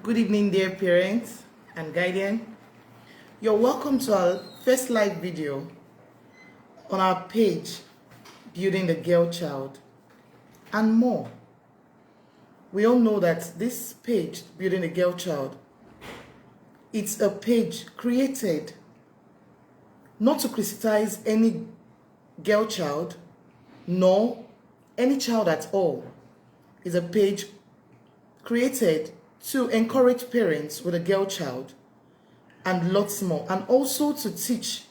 Good evening, dear parents and guardian. You're welcome to our first live video on our page, Building the Girl Child, and more. We all know that this page, Building the Girl Child, it's a page created not to criticize any girl child, nor any child at all. It's a page created to encourage parents with a girl child and lots more, and also to teach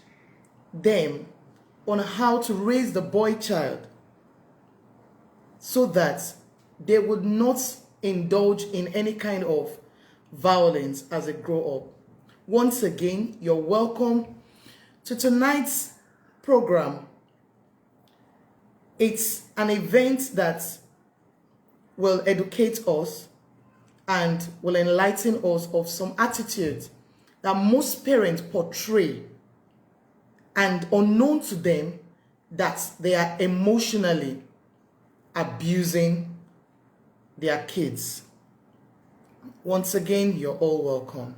them on how to raise the boy child so that they would not indulge in any kind of violence as they grow up. Once again, you're welcome to tonight's program. It's an event that will educate us and will enlighten us of some attitudes that most parents portray, and unknown to them that they are emotionally abusing their kids. Once again, you're all welcome.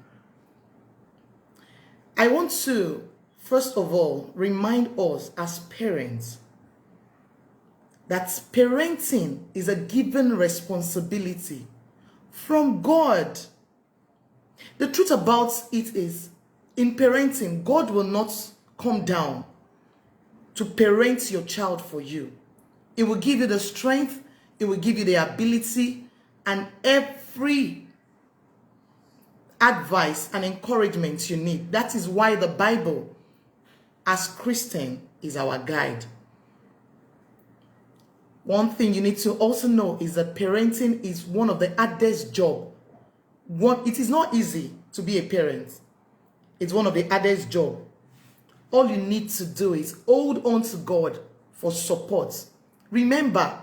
I want to, first of all, remind us as parents that parenting is a given responsibility from God. The truth about it is, in parenting, God will not come down to parent your child for you. It will give you the strength, it will give you the ability, and every advice and encouragement you need. That is why the Bible, as Christian, is our guide. One thing you need to also know is that parenting is one of the hardest jobs. It is not easy to be a parent. It's one of the hardest jobs. All you need to do is hold on to God for support. Remember,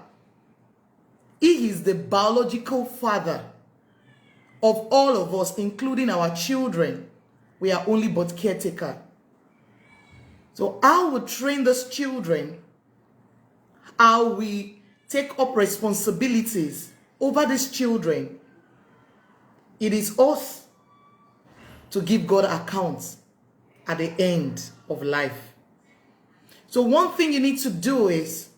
He is the biological father of all of us, including our children. We are only but caretaker. So how we train those children, how we take up responsibilities over these children, it is us to give God accounts at the end of life. So one thing you need to do is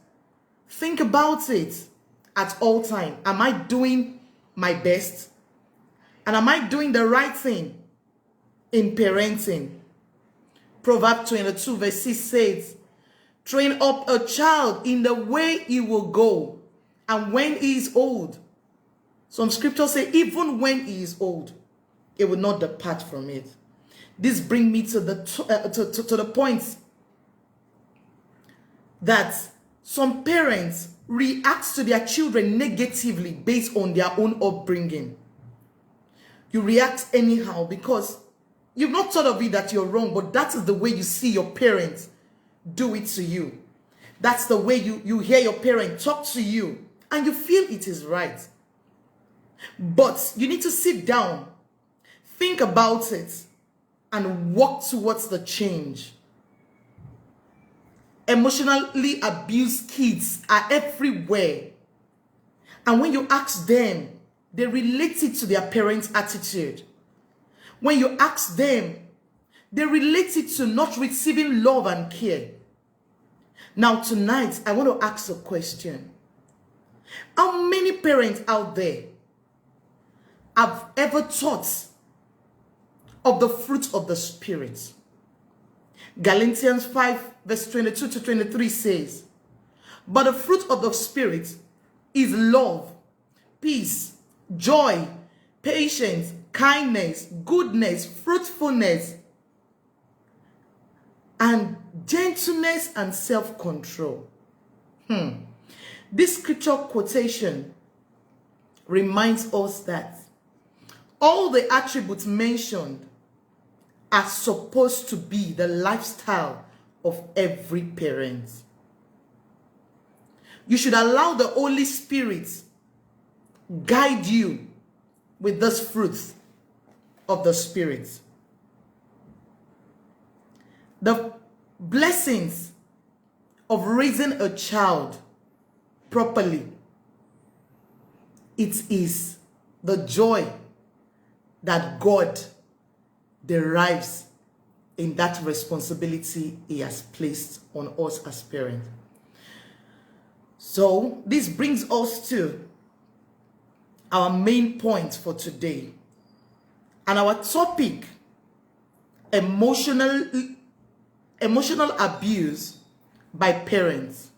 think about it at all time. Am I doing my best? And am I doing the right thing in parenting? Proverbs 22 verse 6 says, train up a child in the way he will go, and when he is old. Some scriptures say, even when he is old, he will not depart from it. This brings me to the point that some parents react to their children negatively based on their own upbringing. You react anyhow because you've not thought of it that you're wrong, but that is the way you see your parents do it to you. That's the way you hear your parent talk to you, and you feel it is right. But you need to sit down, think about it, and work towards the change. Emotionally abused kids are everywhere. And when you ask them, they relate it to their parents' attitude. When you ask them, they relate it to not receiving love and care. Now tonight, I want to ask a question. How many parents out there have ever thought of the fruit of the Spirit? Galatians 5 verse 22 to 23 says, but the fruit of the Spirit is love, peace, joy, patience, kindness, goodness, fruitfulness, and gentleness and self-control. This scripture quotation reminds us that all the attributes mentioned are supposed to be the lifestyle of every parent. You should allow the Holy Spirit guide you with this fruit of the Spirit. The blessings of raising a child properly, it is the joy that God derives in that responsibility he has placed on us as parents. So this brings us to our main point for today. And our topic, emotional abuse by parents.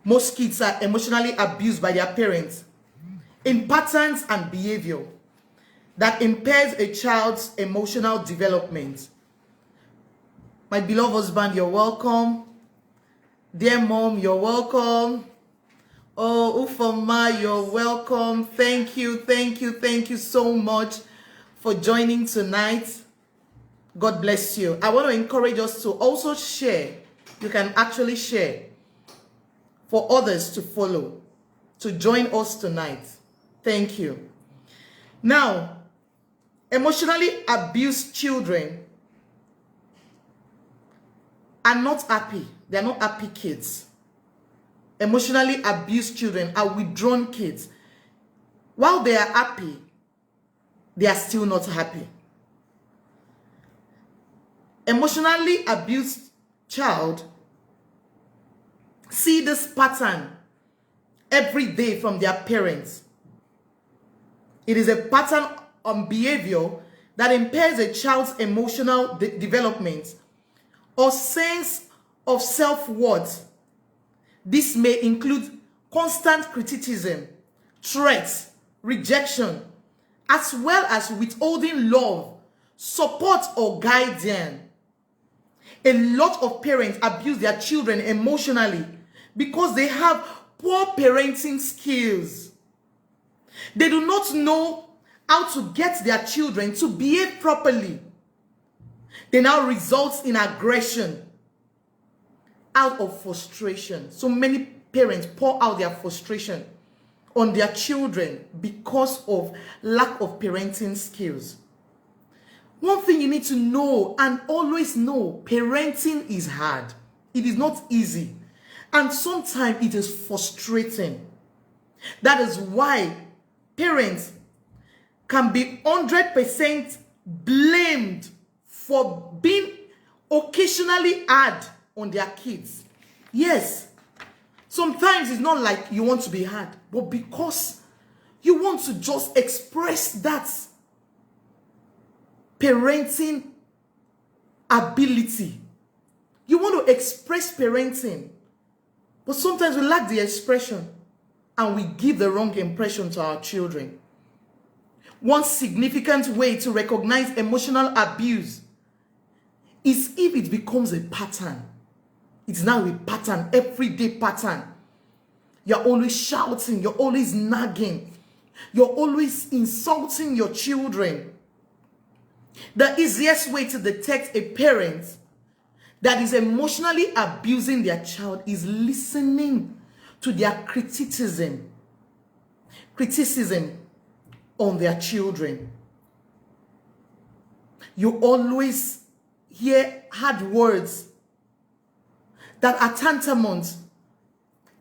Most kids are emotionally abused by their parents in patterns and behavior that impairs a child's emotional development. My beloved husband, you're welcome. Dear mom, you're welcome. Oh, Ufoma, you're welcome. Thank you so much for joining tonight. God bless you. I want to encourage us to also share. You can actually share for others to follow, to join us tonight. Thank you. Now, emotionally abused children are not happy. They are not happy kids. Emotionally abused children are withdrawn kids. While they are happy, they are still not happy. Emotionally abused child see this pattern every day from their parents. It is a pattern on behavior that impairs a child's emotional development or sense of self-worth. This may include constant criticism, threats, rejection, as well as withholding love, support, or guidance. A lot of parents abuse their children emotionally because they have poor parenting skills. They do not know how to get their children to behave properly. They now result in aggression out of frustration. So many parents pour out their frustration on their children because of lack of parenting skills. One thing you need to know and always know, parenting is hard. It is not easy. And sometimes it is frustrating. That is why parents can be 100% blamed for being occasionally hard on their kids. Yes, sometimes it's not like you want to be hard, but because you want to just express that parenting ability. You want to express parenting, but sometimes we lack the expression and we give the wrong impression to our children. One significant way to recognize emotional abuse is if it becomes a pattern. It's now a pattern, everyday pattern. You're always shouting, you're always nagging, you're always insulting your children. The easiest way to detect a parent that is emotionally abusing their child is listening to their criticism on their children. You always hear hard words that are tantamount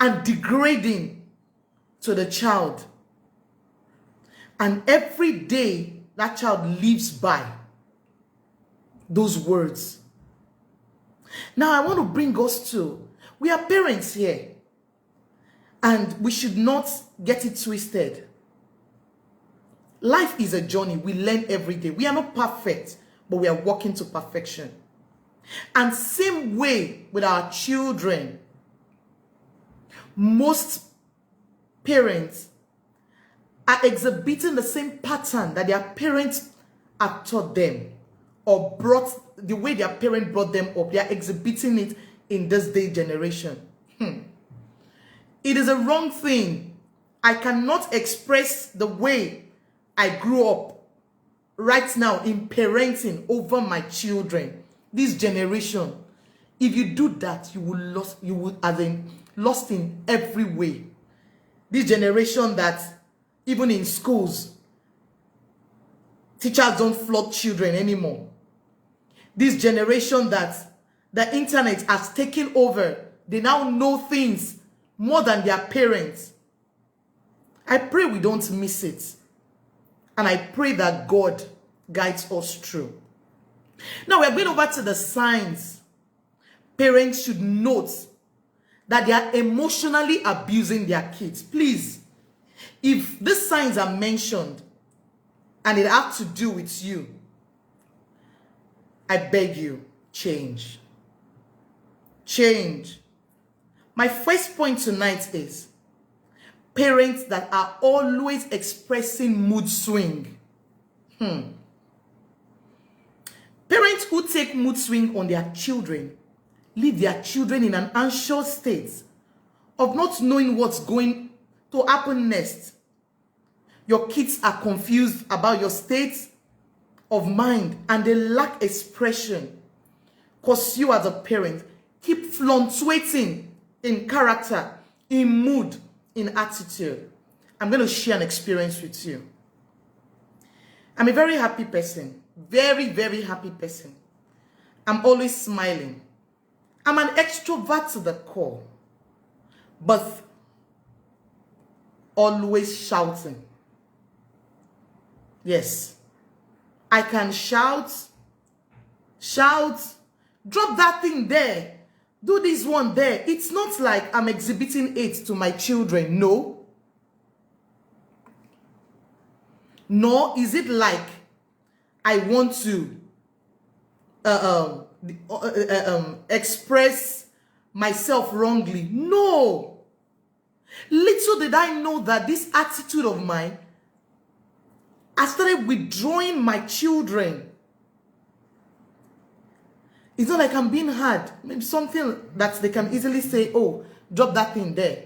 and degrading to the child. And every day that child lives by those words. Now I want to bring us to, we are parents here, and we should not get it twisted. Life is a journey. We learn every day. We are not perfect, but we are walking to perfection. And same way with our children. Most parents are exhibiting the same pattern that their parents have taught them, or brought the way their parent brought them up. They are exhibiting it in this day generation. It is a wrong thing. I cannot express the way I grew up right now in parenting over my children. This generation, if you do that, you will lost in every way. This generation that even in schools, teachers don't flog children anymore. This generation that the internet has taken over, they now know things more than their parents. I pray we don't miss it. And I pray that God guides us through. Now we're going over to the signs parents should note that they are emotionally abusing their kids. Please, if these signs are mentioned and it has to do with you, I beg you, change. Change. My first point tonight is parents that are always expressing mood swing. Parents who take mood swing on their children leave their children in an anxious state of not knowing what's going to happen next. Your kids are confused about your state of mind and they lack expression because you as a parent keep fluctuating in character, in mood, in attitude. I'm going to share an experience with you. I'm a very happy person. Very, very happy person. I'm always smiling. I'm an extrovert to the core, but always shouting. Yes, I can shout, drop that thing there, do this one there. It's not like I'm exhibiting it to my children, no. Nor is it like I want to express myself wrongly. No. Little did I know that this attitude of mine, I started withdrawing my children. It's not like I'm being hard. Maybe something that they can easily say, oh, drop that thing there.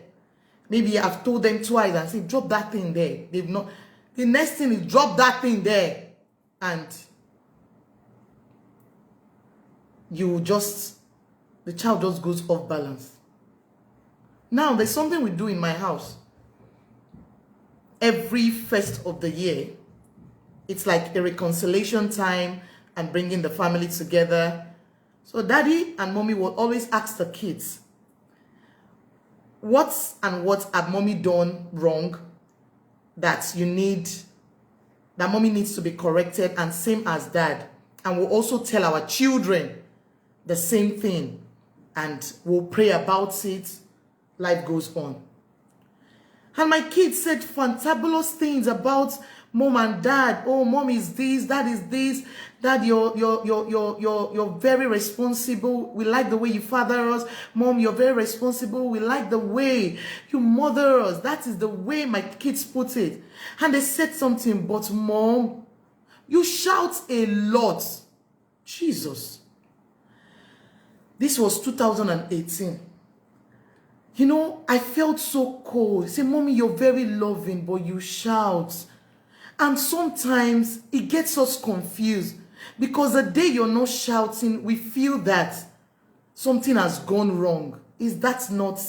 Maybe I've told them twice and say, drop that thing there. They've not. The next thing is drop that thing there. And the child just goes off balance. Now, there's something we do in my house. Every first of the year, it's like a reconciliation time and bringing the family together. So daddy and mommy will always ask the kids, what have mommy done wrong that mommy needs to be corrected, and same as dad. And we'll also tell our children the same thing and we'll pray about it. Life goes on. And my kids said fantabulous things about mom and dad. Oh, mom is this, dad is this. Dad, you're very responsible. We like the way you father us. Mom, you're very responsible. We like the way you mother us. That is the way my kids put it. And they said something, but mom, you shout a lot. Jesus. This was 2018. You know, I felt so cold. Say, mommy, you're very loving, but you shout. And sometimes it gets us confused because the day you're not shouting, we feel that something has gone wrong. Is that not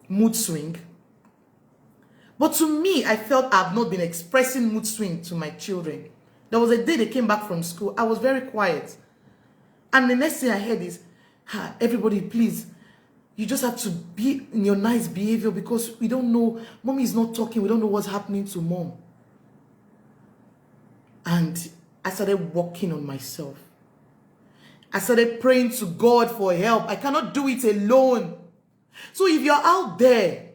mood swing? But to me, I felt I've not been expressing mood swing to my children. There was a day they came back from school. I was very quiet. And the next thing I heard is, everybody, please, you just have to be in your nice behavior because we don't know, mommy is not talking. We don't know what's happening to mom. And I started working on myself. I started praying to God for help. I cannot do it alone. So if you're out there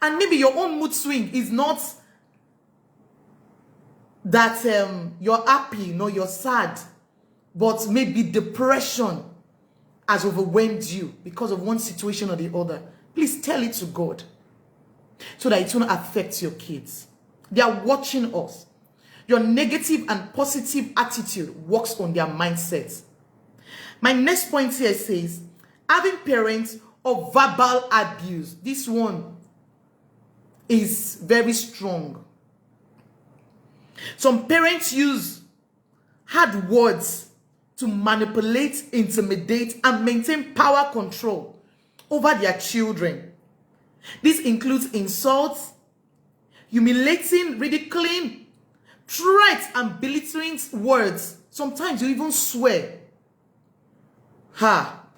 and maybe your own mood swing is not that you're happy, no, you're sad, but maybe depression has overwhelmed you because of one situation or the other, please tell it to God so that it won't affect your kids. They are watching us. Your negative and positive attitude works on their mindsets. My next point here says, having parents of verbal abuse. This one is very strong. Some parents use hard words to manipulate, intimidate, and maintain power control over their children. This includes insults, humiliating, ridiculing, threats, and belittling words. Sometimes you even swear.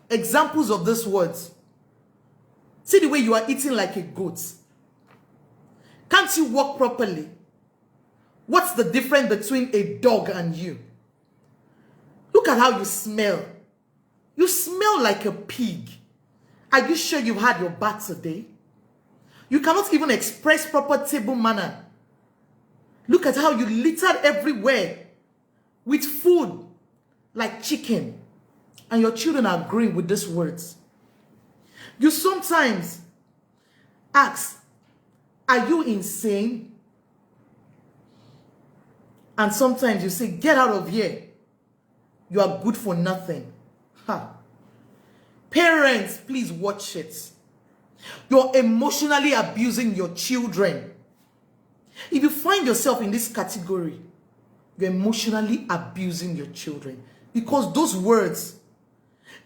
Examples of these words. See the way you are eating like a goat. Can't you walk properly? What's the difference between a dog and you? Look at how you smell. You smell like a pig. Are you sure you've had your bath today? You cannot even express proper table manner. Look at how you littered everywhere with food like chicken. And your children are agreeing with these words. You sometimes ask, are you insane? And sometimes you say, get out of here. You are good for nothing. Ha. Parents, please watch it. You're emotionally abusing your children. If you find yourself in this category, you're emotionally abusing your children. Because those words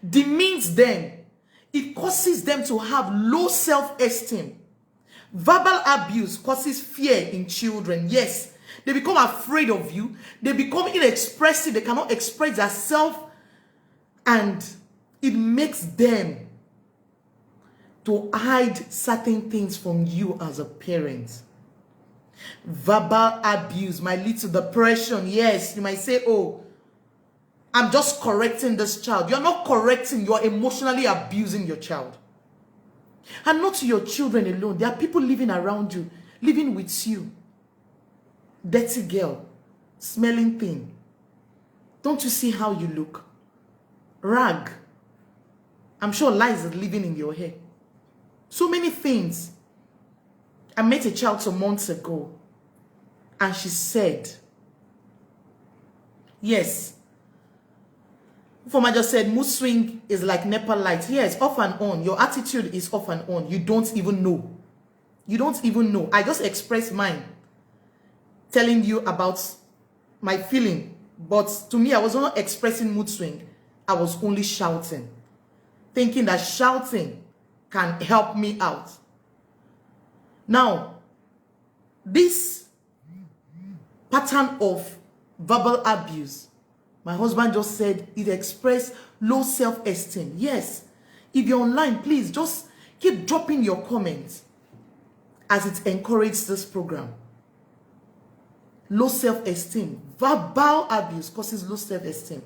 demeans them. It causes them to have low self-esteem. Verbal abuse causes fear in children. Yes, they become afraid of you. They become inexpressive. They cannot express themselves. And it makes them to hide certain things from you as a parent. Verbal abuse might lead to depression. Yes, you might say, oh, I'm just correcting this child. You're not correcting. You're emotionally abusing your child. And not your children alone. There are people living around you, living with you. Dirty girl, smelling thing. Don't you see how you look? Rag. I'm sure lies are living in your hair. So many things. I met a child some months ago, and she said, yes, Foma just said, mood swing is like Nepal light. Yes, off and on. Your attitude is off and on. You don't even know. You don't even know. I just expressed mine, telling you about my feeling. But to me, I was not expressing mood swing. I was only shouting, thinking that shouting can help me out. Now, this pattern of verbal abuse, my husband just said it expressed low self-esteem. Yes, if you're online, please just keep dropping your comments as it encourages this program. Low self-esteem. Verbal abuse causes low self-esteem.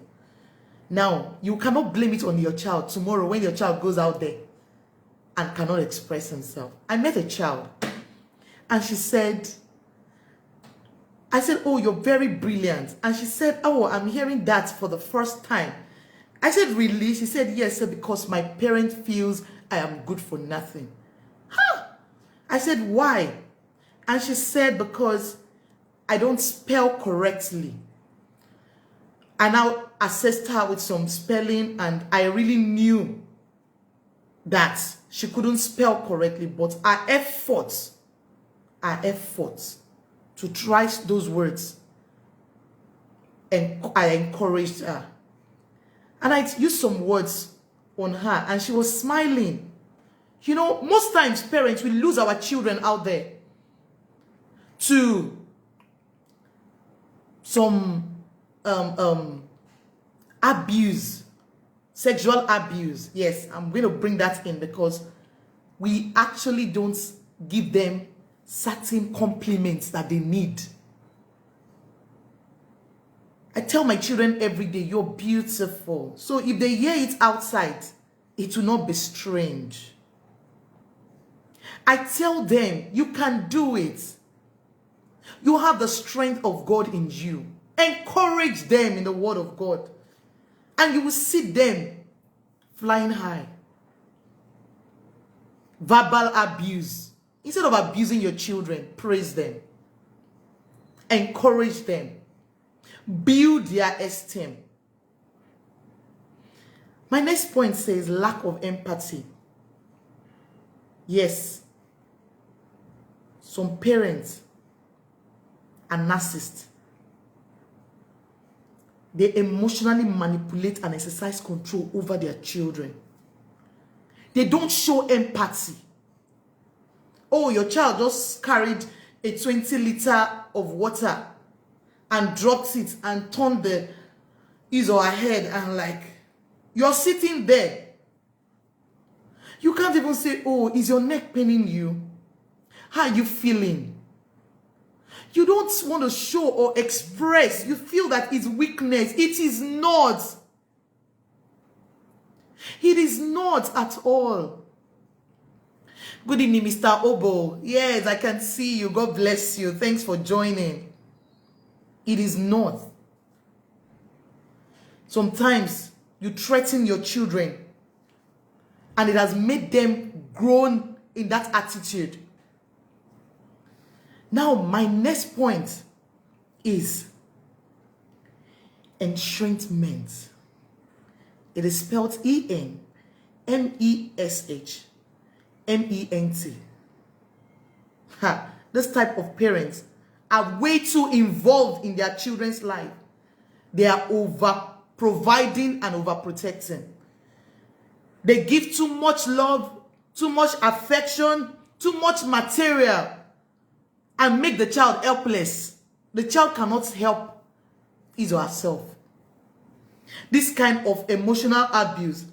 Now, you cannot blame it on your child tomorrow when your child goes out there and cannot express himself. I met a child, and she said, I said, oh, you're very brilliant. And she said, oh, I'm hearing that for the first time. I said, really? She said, yes, sir, because my parent feels I am good for nothing. Huh? I said, why? And she said, because I don't spell correctly. I now assessed her with some spelling, and I really knew that she couldn't spell correctly, but our efforts to try those words, and I encouraged her. And I used some words on her, and she was smiling. You know, most times parents, we lose our children out there to some abuse, sexual abuse. Yes, I'm going to bring that in because we actually don't give them certain compliments that they need. I tell my children every day, you're beautiful. So if they hear it outside, it will not be strange. I tell them, you can do it. You have the strength of God in you. Encourage them in the word of God, and you will see them flying high. Verbal abuse. Instead of abusing your children, praise them. Encourage them. Build their esteem. My next point says lack of empathy. Yes, some parents are narcissists. They emotionally manipulate and exercise control over their children. They don't show empathy. Oh, your child just carried a 20-liter of water and dropped it and turned his or her head, and like, you're sitting there. You can't even say, oh, is your neck paining you? How are you feeling? You don't want to show or express. You feel that it's weakness. It is not. It is not at all. Good evening, Mr. Obo. Yes, I can see you. God bless you. Thanks for joining. It is not. Sometimes you threaten your children and it has made them grown in that attitude. Now, my next point is entrenchment. It is spelled E-N-M-E-S-H-M-E-N-T. This type of parents are way too involved in their children's life. They are over providing and over protecting. They give too much love, too much affection, too much material, and make the child helpless. The child cannot help his or herself. This kind of emotional abuse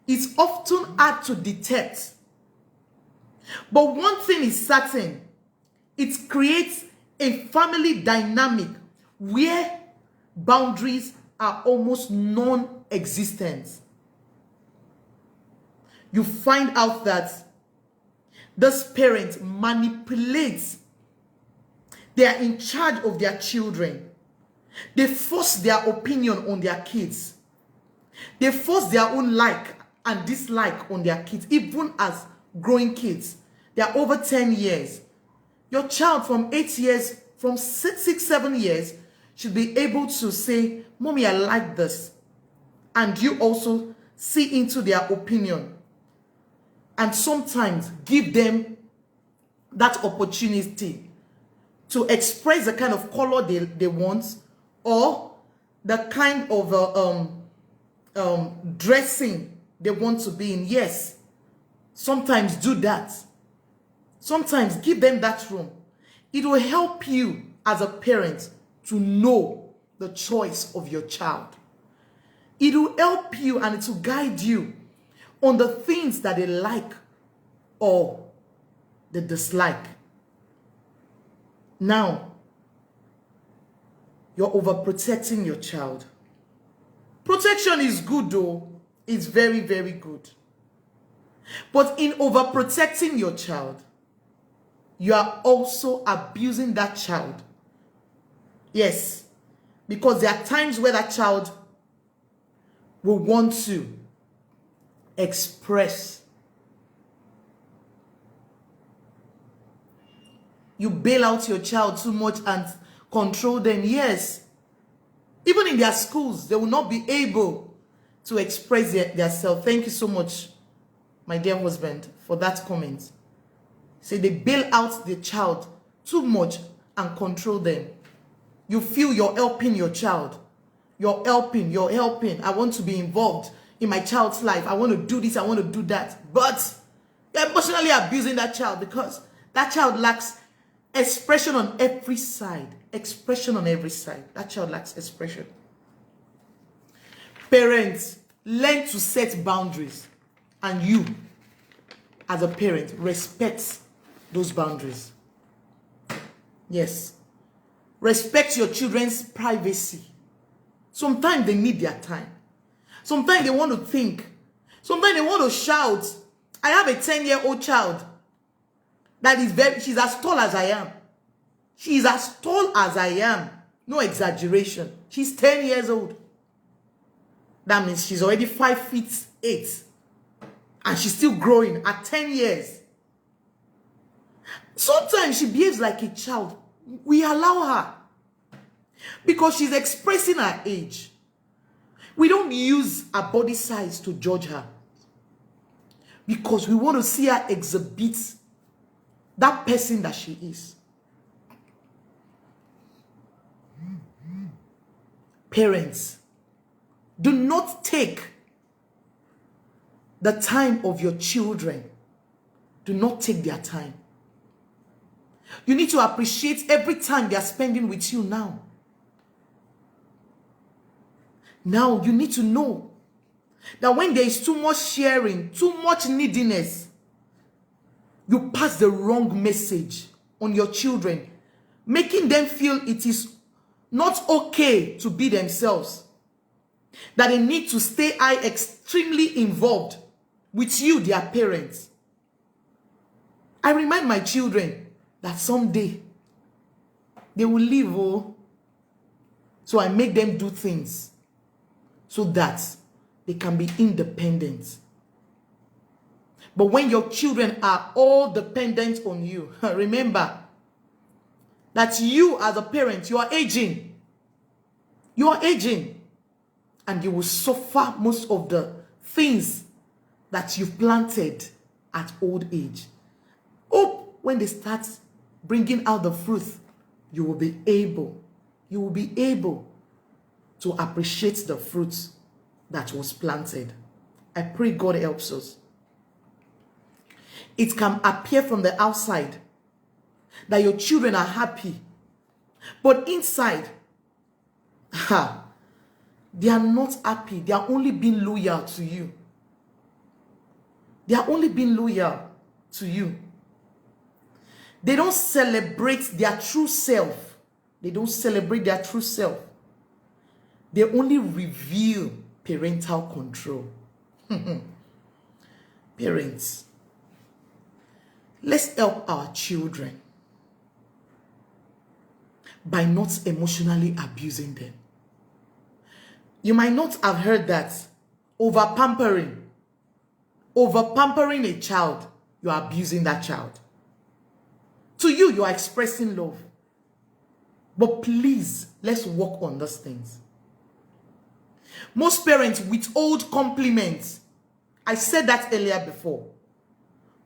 is often hard to detect. But one thing is certain, it creates a family dynamic where boundaries are almost non-existent. You find out that this parent manipulates. They are in charge of their children. They force their opinion on their kids. They force their own like and dislike on their kids, even as growing kids. They are over 10 years. Your child from 8 years, from 6, 7 years, should be able to say, Mommy, I like this. And you also see into their opinion. And sometimes give them that opportunity to express the kind of color they want, or the kind of dressing they want to be in. Yes, sometimes do that. Sometimes give them that room. It will help you as a parent to know the choice of your child. It will help you and it will guide you on the things that they like or they dislike. Now, you're overprotecting your child. Protection is good though. It's very, very good. But in overprotecting your child, you are also abusing that child. Yes, because there are times where that child will want to express. You bail out your child too much and control them. Yes, even in their schools, they will not be able to express their self. Thank you so much, my dear husband, for that comment. Say they bail out the child too much and control them. You feel you're helping your child. You're helping. I want to be involved in my child's life. I want to do this, I want to do that. But you're emotionally abusing that child because that child lacks expression on every side. Expression on every side. That child lacks expression. Parents, learn to set boundaries. And you, as a parent, respect those boundaries. Yes. Respect your children's privacy. Sometimes they need their time. Sometimes they want to think. Sometimes they want to shout. I have a 10-year-old child that is she's as tall as I am. She's as tall as I am. No exaggeration. She's 10 years old. That means she's already 5'8". And she's still growing at 10 years. Sometimes she behaves like a child. We allow her. Because she's expressing her age. We don't use her body size to judge her. Because we want to see her exhibit that person that she is. Parents, do not take the time of your children. Do not take their time. You need to appreciate every time they are spending with you now. Now you need to know that when there is too much sharing, too much neediness, you pass the wrong message on your children. making them feel it is not okay to be themselves, that they need to stay extremely involved with you, their parents. I remind my children that someday they will leave, oh. So I make them do things so that they can be independent. But when your children are all dependent on you, remember that you as a parent, you are aging. You are aging. And you will suffer most of the things that you've planted at old age. Hope when they start bringing out the fruit, you will be able to appreciate the fruit that was planted. I pray God helps us. It can appear from the outside that your children are happy, but inside, they are not happy. They are only being loyal to you. They are only being loyal to you. They don't celebrate their true self. They don't celebrate their true self. They only reveal parental control. Parents, let's help our children by not emotionally abusing them. You might not have heard that over-pampering a child, you are abusing that child. To you, you are expressing love. But please, let's work on those things. Most parents withhold compliments. I said that earlier before.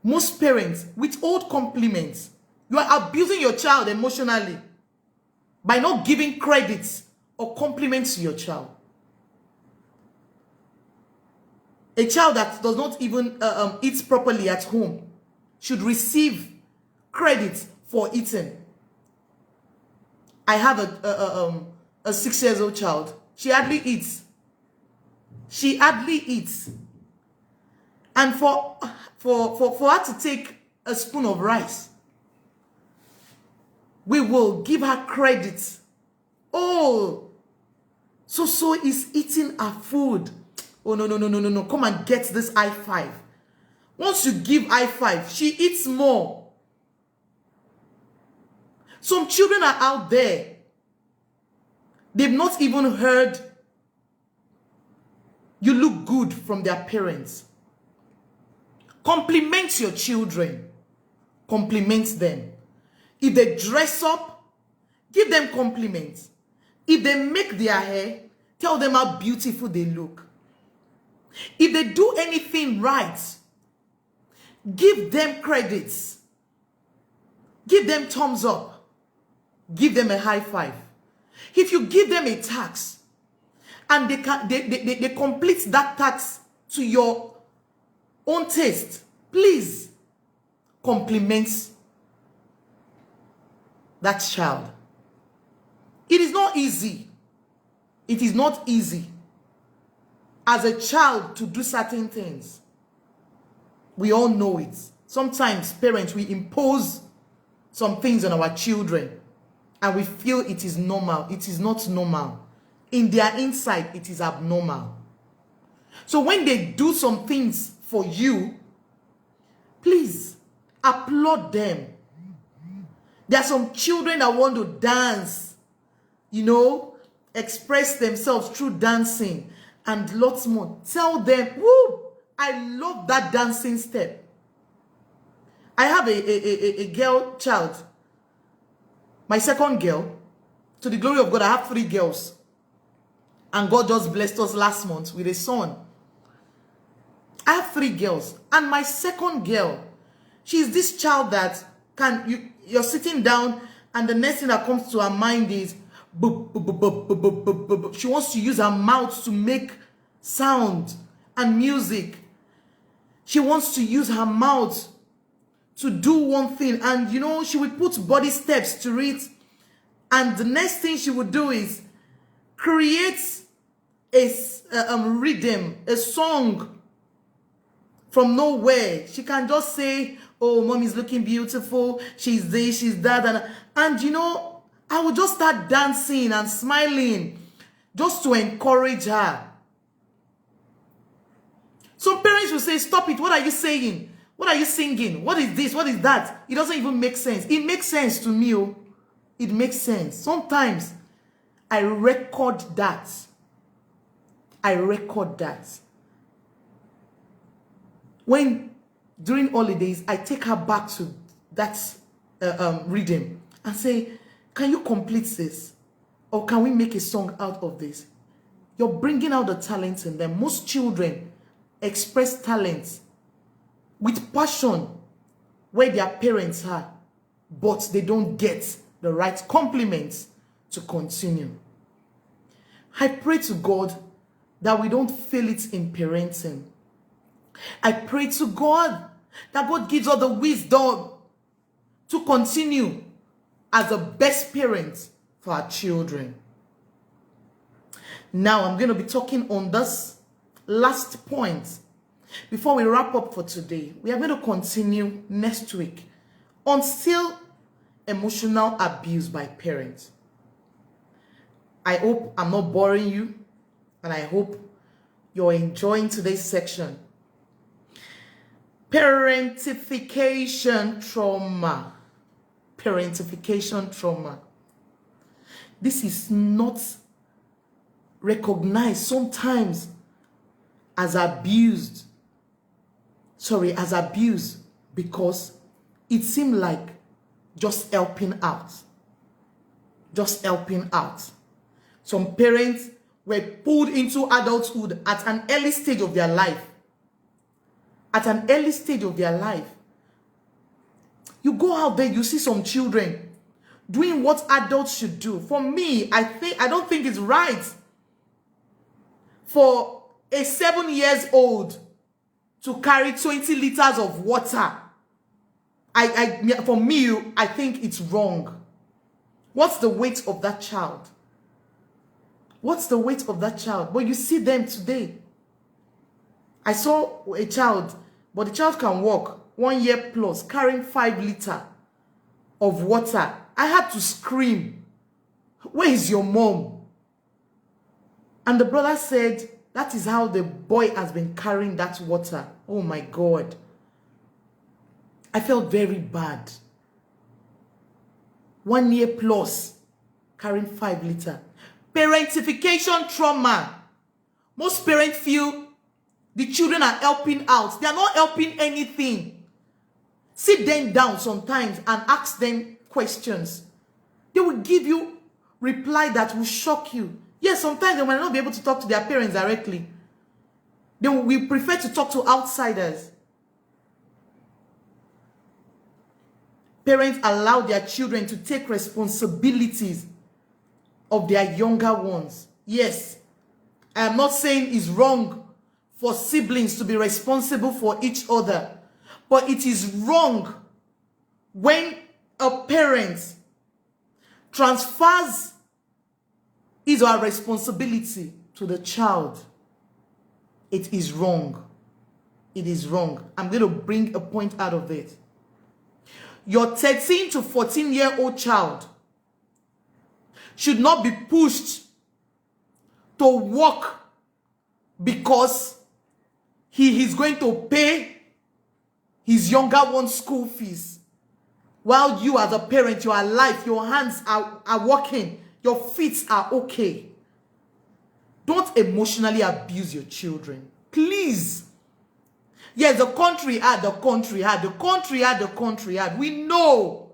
Most parents withhold compliments. You are abusing your child emotionally by not giving credits or compliments to your child. A child that does not even eat properly at home should receive credit for eating. I have a 6-year-old child. She hardly eats. She hardly eats. And for her to take a spoon of rice, we will give her credit. Oh, so is eating her food. Oh, no. Come and get this high five. Once you give high five, she eats more. Some children are out there. They've not even heard you look good from their parents. Compliment your children. Compliment them. If they dress up, give them compliments. If they make their hair, tell them how beautiful they look. If they do anything right, give them credits. Give them thumbs up. Give them a high five. If you give them a task and they complete that task to your own taste, please compliment that child. It is not easy. It is not easy as a child to do certain things. We all know it. Sometimes parents, we impose some things on our children and we feel it is normal. It is not normal. In their inside, it is abnormal. So when they do some things for you, please applaud them. There are some children that want to dance, express themselves through dancing and lots more. Tell them, woo, I love that dancing step. I have a girl child, my second girl. To the glory of God, I have 3 girls. And God just blessed us last month with a son. I have 3 girls. And my second girl, she's this child that you're sitting down and the next thing that comes to her mind is she wants to use her mouth to make sound and music. She wants to use her mouth to do one thing, and she will put body steps to it, and the next thing she would do is create a rhythm, a song from nowhere. She can just say, oh, mommy's looking beautiful, she's this, she's that, and I would just start dancing and smiling just to encourage her. Some parents will say, stop it. What are you saying? What are you singing? What is this? What is that? It doesn't even make sense. It makes sense to me. Oh. It makes sense. Sometimes I record that. I record that. When during holidays, I take her back to that reading and say, can you complete this? Or can we make a song out of this? You're bringing out the talent in them. Most children express talent with passion where their parents are, but they don't get the right compliments to continue. I pray to God that we don't fail it in parenting. I pray to God that God gives us the wisdom to continue as the best parent for our children. Now I'm going to be talking on this last point. Before we wrap up for today, we are going to continue next week on still emotional abuse by parents. I hope I'm not boring you, and I hope you're enjoying today's section. Parentification trauma. Parentification trauma. This is not recognized sometimes as abuse because it seemed like just helping out. Just helping out. Some parents were pulled into adulthood at an early stage of their life. At an early stage of their life. You go out there, you see some children doing what adults should do. For me, I don't think it's right for a 7-year-old to carry 20 liters of water. For me, I think it's wrong. What's the weight of that child? What's the weight of that child? But you see them today. I saw a child, but the child can walk 1 year plus, carrying 5 liters of water. I had to scream, where is your mom? And the brother said, that is how the boy has been carrying that water. Oh my God. I felt very bad. 1 year plus, carrying 5 liters. Parentification trauma. Most parents feel the children are helping out. They are not helping anything. Sit them down sometimes and ask them questions. They will give you reply that will shock you. Yes, sometimes they might not be able to talk to their parents directly. They will prefer to talk to outsiders. Parents allow their children to take responsibilities of their younger ones. Yes, I am not saying it's wrong for siblings to be responsible for each other. But it is wrong when a parent transfers his or her responsibility to the child. It is wrong. It is wrong. I'm going to bring a point out of it. Your 13 to 14-year-old child should not be pushed to work because he is going to pay his younger one's school fees. While you as a parent, you are alive, your hands are working, your feet are okay. Don't emotionally abuse your children. Please. Yes, the country had, we know.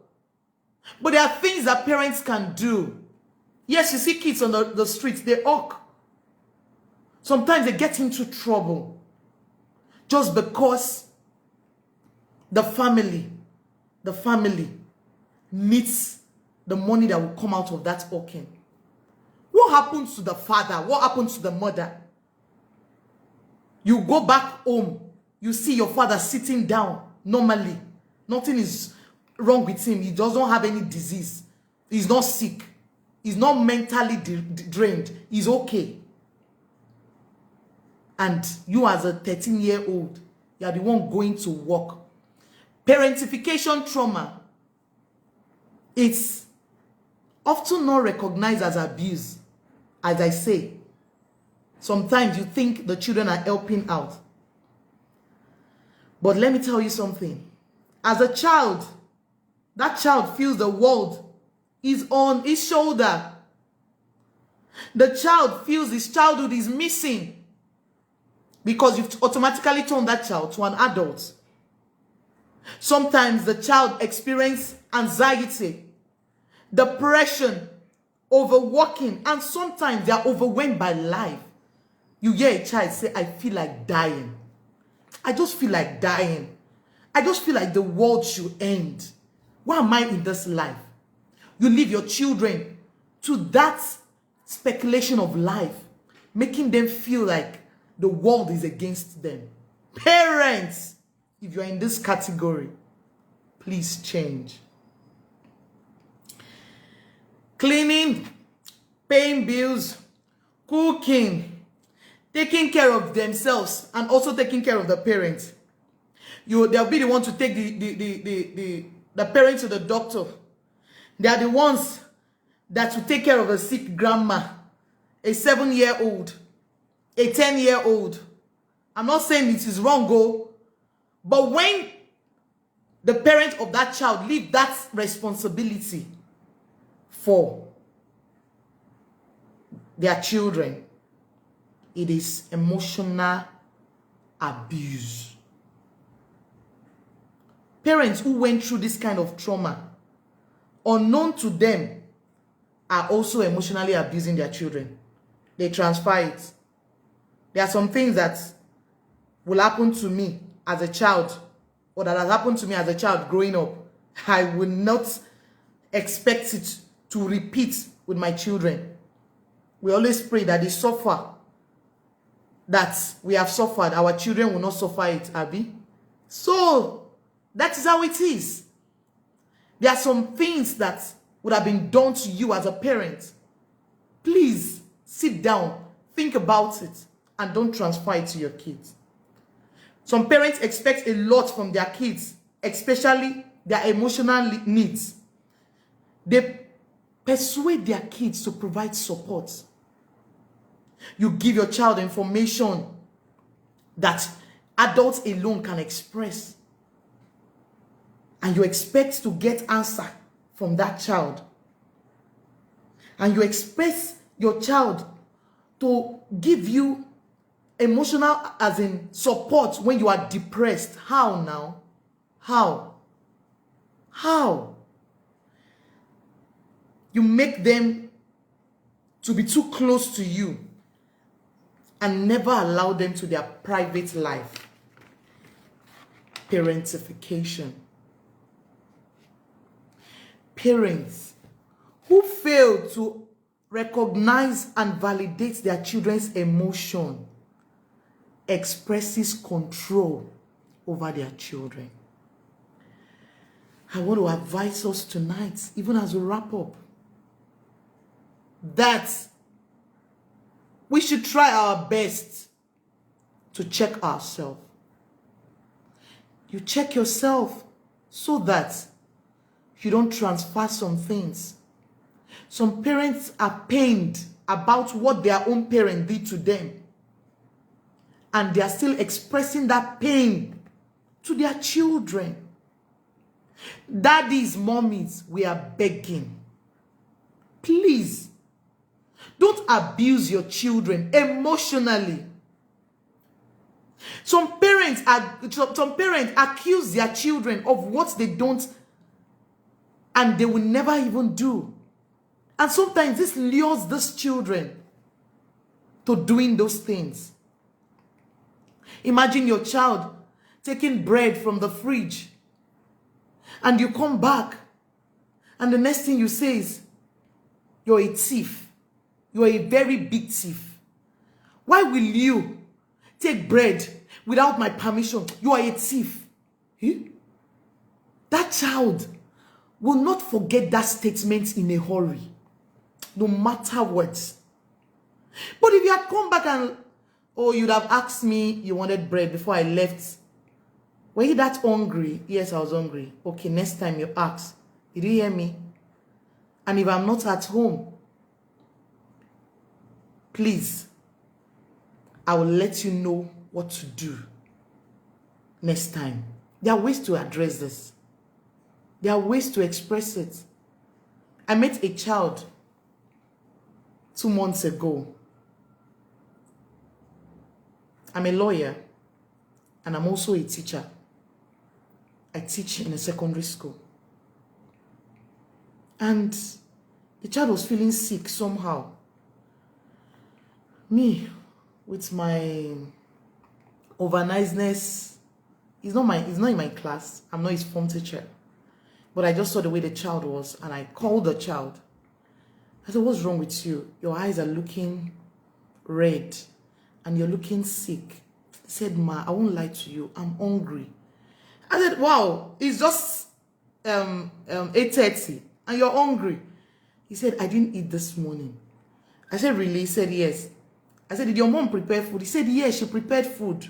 But there are things that parents can do. Yes, you see kids on the streets, they hawk. Sometimes they get into trouble just because the family needs the money that will come out of that hawking. What happens to the father? What happens to the mother? You go back home, you see your father sitting down normally. Nothing is wrong with him. He doesn't have any disease. He's not sick. He's not mentally drained. He's okay. And you as a 13-year-old, you are the one going to work. Parentification trauma. It's often not recognized as abuse. As I say, sometimes you think the children are helping out. But let me tell you something. As a child, that child feels the world is on his shoulder. The child feels his childhood is missing because you've automatically turned that child to an adult. Sometimes the child experiences anxiety, depression, overworking, and sometimes they are overwhelmed by life. You hear a child say, I feel like dying. I just feel like dying. I just feel like the world should end. Why am I in this life? You leave your children to that speculation of life, making them feel like the world is against them. Parents, if you're in this category, please change. Cleaning, paying bills, cooking, taking care of themselves, and also taking care of the parents. They'll be the one to take the parents to the doctor. They are the ones that will take care of a sick grandma, a 7-year-old, a 10-year-old. I'm not saying it is wrong, but when the parent of that child leave that responsibility for their children, it is emotional abuse. Parents who went through this kind of trauma, unknown to them, are also emotionally abusing their children. They transfer it. There are some things that will happen to me as a child, or that has happened to me as a child growing up. I will not expect it to repeat with my children. We always pray that they suffer, that we have suffered, our children will not suffer it, Abby. So, that is how it is. There are some things that would have been done to you as a parent. Please, sit down, think about it, and don't transfer it to your kids. Some parents expect a lot from their kids, especially their emotional needs. They persuade their kids to provide support. You give your child information that adults alone can express, and you expect to get answer from that child. And you expect your child to give you emotional, as in support, when you are depressed. How now? How? You make them to be too close to you and never allow them to their private life. Parentification. Parents who fail to recognize and validate their children's emotion expresses control over their children. I want to advise us tonight, even as we wrap up, that we should try our best to check ourselves. You check yourself so that you don't transfer some things. Some parents are pained about what their own parent did to them, and they are still expressing that pain to their children. Daddies, mommies, we are begging. Please, don't abuse your children emotionally. Some parents accuse their children of what they don't and they will never even do. And sometimes this lures these children to doing those things. Imagine your child taking bread from the fridge and you come back and the next thing you say is, you're a thief. You're a very big thief. Why will you take bread without my permission? You are a thief. That child will not forget that statement in a hurry, no matter what. But if you had come back and, oh, you'd have asked me you wanted bread before I left. Were you that hungry? Yes, I was hungry. Okay, next time you ask, did you hear me? And if I'm not at home, please, I will let you know what to do next time. There are ways to address this. There are ways to express it. I met a child 2 months ago. I'm a lawyer and I'm also a teacher. I teach in a secondary school. And the child was feeling sick somehow. Me, with my overniceness, he's not in my class. I'm not his form teacher. But I just saw the way the child was and I called the child. I said, what's wrong with you? Your eyes are looking red and you're looking sick. He said, Ma, I won't lie to you. I'm hungry. I said, wow, it's just 8:30 and you're hungry. He said, I didn't eat this morning. I said, really? He said, yes. I said, did your mom prepare food? He said, yes, she prepared food.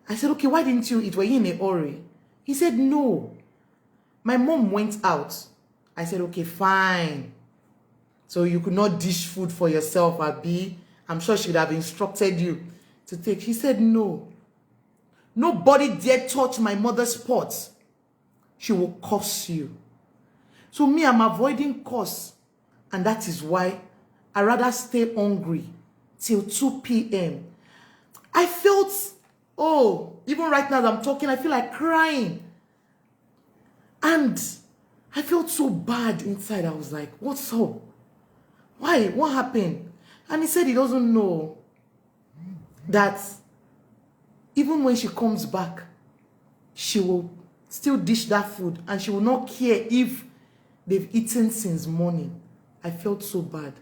I said, okay, why didn't you eat? Were you in a hurry? He said, no. My mom went out. I said, okay, fine. So you could not dish food for yourself, Abi. I'm sure she would have instructed you to take. She said, no. Nobody dare touch my mother's pot. She will curse you. So me, I'm avoiding curse. And that is why I rather stay hungry till 2 p.m. I felt, oh, even right now as I'm talking, I feel like crying. And I felt so bad inside. I was like, what's up? Why? What happened? And he said he doesn't know that even when she comes back, she will still dish that food and she will not care if they've eaten since morning. I felt so bad.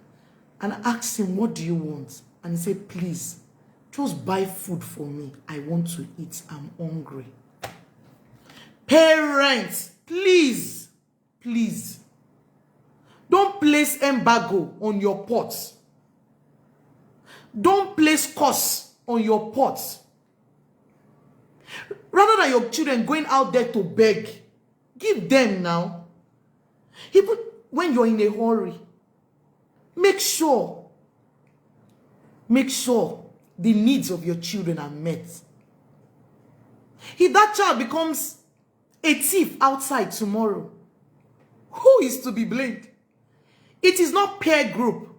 And I asked him, what do you want? And he said, please, just buy food for me. I want to eat. I'm hungry. Parents, please, please, don't place embargo on your pots. Don't place curse on your pots. Rather than your children going out there to beg, give them now. Even when you're in a hurry, make sure the needs of your children are met. If that child becomes a thief outside tomorrow, who is to be blamed? It is not peer group,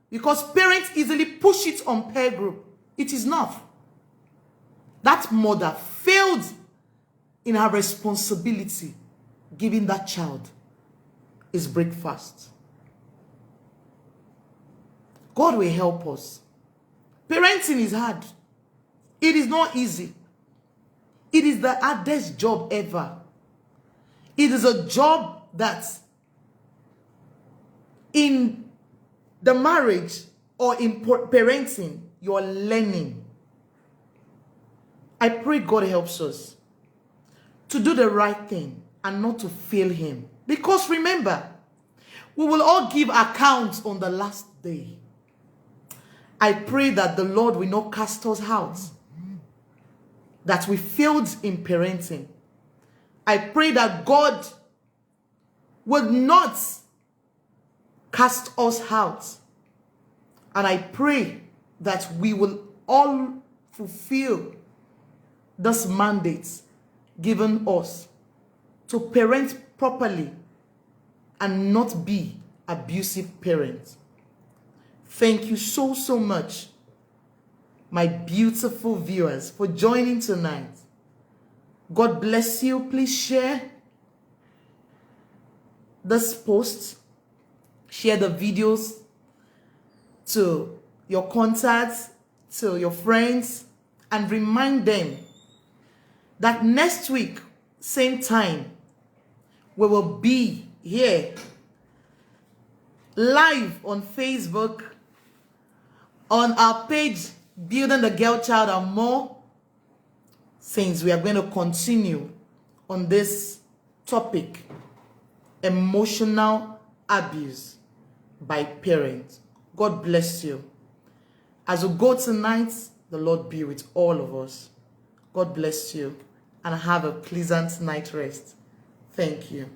because parents easily push it on peer group. It is not. That mother failed in her responsibility, giving that child his breakfast. God will help us. Parenting is hard. It is not easy. It is the hardest job ever. It is a job that in the marriage or in parenting, you are learning. I pray God helps us to do the right thing and not to fail him. Because remember, we will all give accounts on the last day. I pray that the Lord will not cast us out, that we failed in parenting. I pray that God will not cast us out. And I pray that we will all fulfill this mandate given us to parent properly and not be abusive parents. Thank you so, so much, my beautiful viewers, for joining tonight. God bless you. Please share this post. Share the videos to your contacts, to your friends, and remind them that next week, same time, we will be here live on Facebook, on our page, Building the Girl Child and More. Since we are going to continue on this topic, emotional abuse by parents. God bless you. As we go tonight, the Lord be with all of us. God bless you and have a pleasant night rest. Thank you.